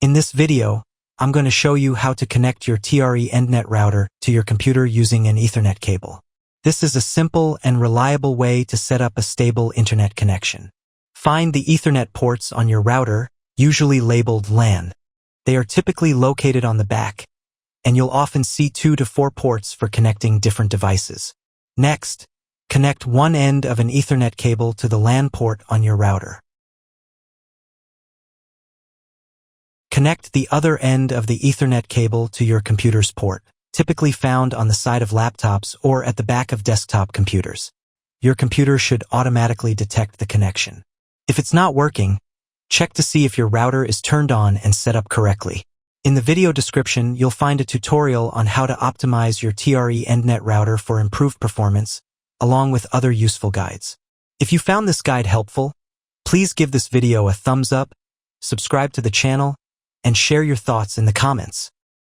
In this video, I'm going to show you how to connect your TRENDnet router to your computer using an Ethernet cable. This is a simple and reliable way to set up a stable internet connection. Find the Ethernet ports on your router, usually labeled LAN. They are typically located on the back, and you'll often see 2 to 4 ports for connecting different devices. Next, connect one end of an Ethernet cable to the LAN port on your router. Connect the other end of the Ethernet cable to your computer's port, typically found on the side of laptops or at the back of desktop computers. Your computer should automatically detect the connection. If it's not working, check to see if your router is turned on and set up correctly. In the video description, you'll find a tutorial on how to optimize your TRENDnet router for improved performance, along with other useful guides. If you found this guide helpful, please give this video a thumbs up, subscribe to the channel, and share your thoughts in the comments.